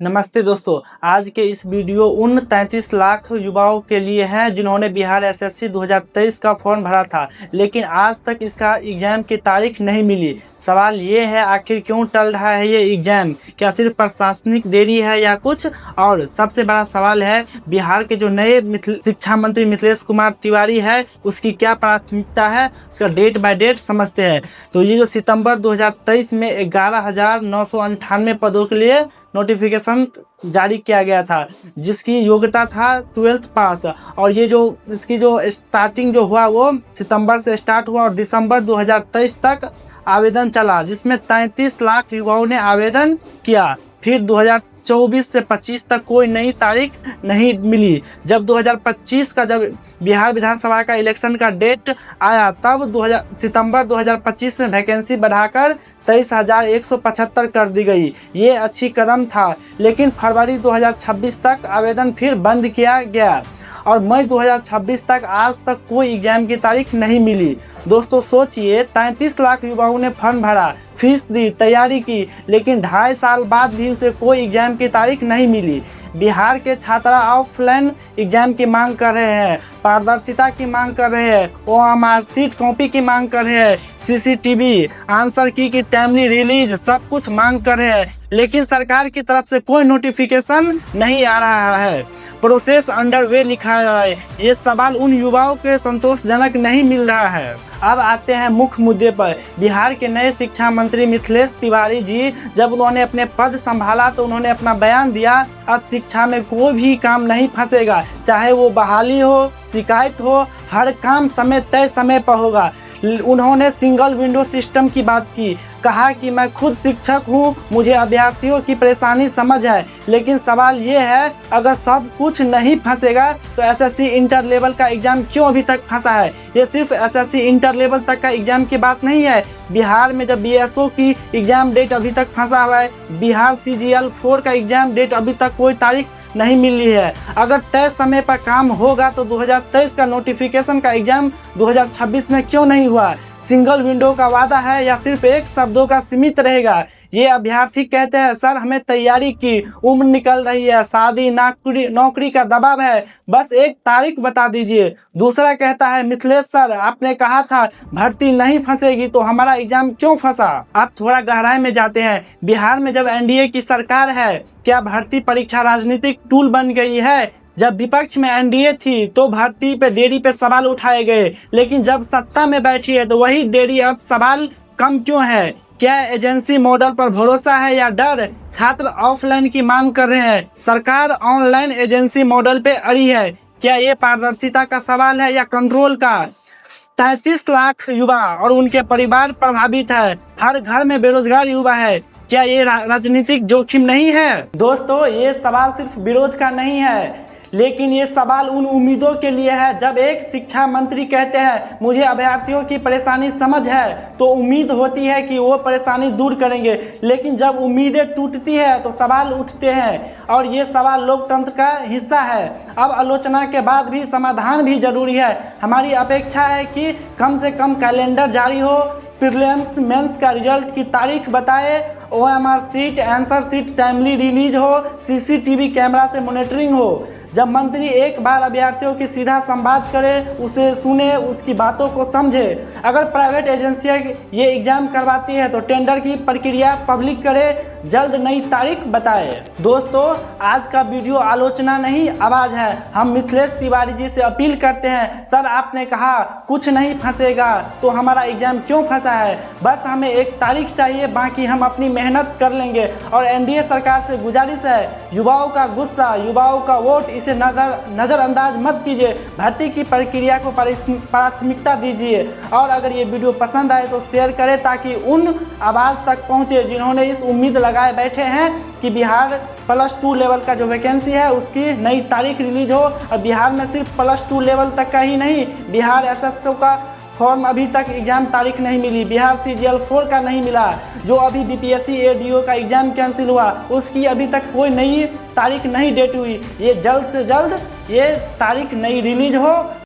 नमस्ते दोस्तों, आज के इस वीडियो उन 33 लाख युवाओं के लिए है जिन्होंने बिहार एसएससी 2023 का फॉर्म भरा था, लेकिन आज तक इसका एग्ज़ाम की तारीख नहीं मिली। सवाल ये है, आखिर क्यों टल रहा है ये एग्ज़ाम? क्या सिर्फ प्रशासनिक देरी है या कुछ और? सबसे बड़ा सवाल है, बिहार के जो नए शिक्षा मंत्री मिथिलेश कुमार तिवारी है, उसकी क्या प्राथमिकता है, उसका डेट बाय डेट समझते हैं। तो ये जो सितंबर 2023 में 11,998 पदों के लिए नोटिफिकेशन जारी किया गया था, जिसकी योग्यता था 12th पास। और ये जो इसकी जो स्टार्टिंग जो हुआ वो सितंबर से स्टार्ट हुआ और दिसंबर 2023 तक आवेदन चला, जिसमें 33 लाख युवाओं ने आवेदन किया। फिर 2024 से 25 तक कोई नई तारीख नहीं मिली। जब 2025 का जब बिहार विधानसभा का इलेक्शन का डेट आया, तब सितंबर 2025 में वैकेंसी बढ़ाकर 23,175 कर दी गई। ये अच्छी कदम था, लेकिन फरवरी 2026 तक आवेदन फिर बंद किया गया और मई 2026 तक आज तक कोई एग्ज़ाम की तारीख नहीं मिली। दोस्तों सोचिए, 33 लाख युवाओं ने फॉर्म भरा, फीस दी, तैयारी की, लेकिन 2.5 साल बाद भी उसे कोई एग्ज़ाम की तारीख नहीं मिली। बिहार के छात्रा ऑफलाइन एग्जाम की मांग कर रहे हैं, पारदर्शिता की मांग कर रहे हैं, OMR सीट कॉपी की मांग कर रहे हैं, CCTV आंसर की टाइमली रिलीज, सब कुछ मांग कर रहे हैं, लेकिन सरकार की तरफ से कोई नोटिफिकेशन नहीं आ रहा है। प्रोसेस अंडर वे लिखा है। ये सवाल उन युवाओं के संतोषजनक नहीं मिल रहा है। अब आते हैं मुख्य मुद्दे पर। बिहार के नए शिक्षा मंत्री मिथिलेश तिवारी जी, जब उन्होंने अपने पद संभाला तो उन्होंने अपना बयान दिया, अब शिक्षा में कोई भी काम नहीं फंसेगा, चाहे वो बहाली हो, शिकायत हो, हर काम समय तय समय पर होगा। उन्होंने सिंगल विंडो सिस्टम की बात की, कहा कि मैं खुद शिक्षक हूं, मुझे अभ्यर्थियों की परेशानी समझ है, लेकिन सवाल ये है, अगर सब कुछ नहीं फंसेगा तो एसएससी इंटर लेवल का एग्ज़ाम क्यों अभी तक फंसा है? ये सिर्फ एसएससी इंटर लेवल तक का एग्ज़ाम की बात नहीं है। बिहार में जब BSO की एग्ज़ाम डेट अभी तक फंसा हुआ है, बिहार CGL 4 का एग्ज़ाम डेट अभी तक कोई तारीख नहीं मिली है। अगर तय समय पर काम होगा तो 2023 का नोटिफिकेशन का एग्ज़ाम 2026 में क्यों नहीं हुआ? सिंगल विंडो का वादा है या सिर्फ एक शब्दों का सीमित रहेगा? ये अभ्यर्थी कहते हैं, सर हमें तैयारी की, उम्र निकल रही है, शादी, नौकरी का दबाव है, बस एक तारीख बता दीजिए। दूसरा कहता है, मिथिलेश सर आपने कहा था भर्ती नहीं फंसेगी, तो हमारा एग्जाम क्यों फंसा? आप थोड़ा गहराई में जाते हैं। बिहार में जब NDA की सरकार है, क्या भर्ती परीक्षा राजनीतिक टूल बन गई है? जब विपक्ष में NDA थी तो भर्ती पे देरी पे सवाल उठाए गए, लेकिन जब सत्ता में बैठी है तो वही देरी, अब सवाल कम क्यों है? क्या एजेंसी मॉडल पर भरोसा है या डर? छात्र ऑफलाइन की मांग कर रहे हैं, सरकार ऑनलाइन एजेंसी मॉडल पे अड़ी है। क्या ये पारदर्शिता का सवाल है या कंट्रोल का? 33 लाख युवा और उनके परिवार प्रभावित है, हर घर में बेरोजगार युवा है। क्या ये राजनीतिक जोखिम नहीं है? दोस्तों ये सवाल सिर्फ विरोध का नहीं है, लेकिन ये सवाल उन उम्मीदों के लिए है। जब एक शिक्षा मंत्री कहते हैं मुझे अभ्यर्थियों की परेशानी समझ है, तो उम्मीद होती है कि वो परेशानी दूर करेंगे, लेकिन जब उम्मीदें टूटती है तो सवाल उठते हैं, और ये सवाल लोकतंत्र का हिस्सा है। अब आलोचना के बाद भी समाधान भी जरूरी है। हमारी अपेक्षा है कि कम से कम कैलेंडर जारी हो, प्रीलिम्स मेंस का रिजल्ट की तारीख बताए, OMR seat, answer sheet timely release हो, CCTV कैमरा से मॉनिटरिंग हो। जब मंत्री एक बार अभ्यर्थियों की सीधा संवाद करे, उसे सुने, उसकी बातों को समझे। अगर प्राइवेट एजेंसियां ये एग्जाम करवाती है तो टेंडर की प्रक्रिया पब्लिक करे, जल्द नई तारीख बताए। दोस्तों आज का वीडियो आलोचना नहीं, आवाज़ है। हम मिथिलेश तिवारी जी से अपील करते हैं, सर आपने कहा कुछ नहीं फंसेगा, तो हमारा एग्जाम क्यों फंसा है? बस हमें एक तारीख चाहिए, बाकी हम अपनी मेहनत कर लेंगे। और NDA सरकार से गुजारिश है, युवाओं का गुस्सा, युवाओं का वोट, इसे नज़रअंदाज मत कीजिए। भर्ती की प्रक्रिया को प्राथमिकता दीजिए। और अगर ये वीडियो पसंद आए तो शेयर करें, ताकि उन आवाज़ तक पहुँचे जिन्होंने इस उम्मीद लगाए बैठे हैं कि बिहार +2 लेवल का जो वैकेंसी है उसकी नई तारीख रिलीज हो। और बिहार में सिर्फ +2 लेवल तक का ही नहीं, बिहार SSO का फॉर्म अभी तक एग्ज़ाम तारीख नहीं मिली, बिहार CGL 4 का नहीं मिला, जो अभी BPSC ADO का एग्ज़ाम कैंसिल हुआ उसकी अभी तक कोई नई तारीख नहीं डेट हुई। ये जल्द से जल्द ये तारीख नई रिलीज हो।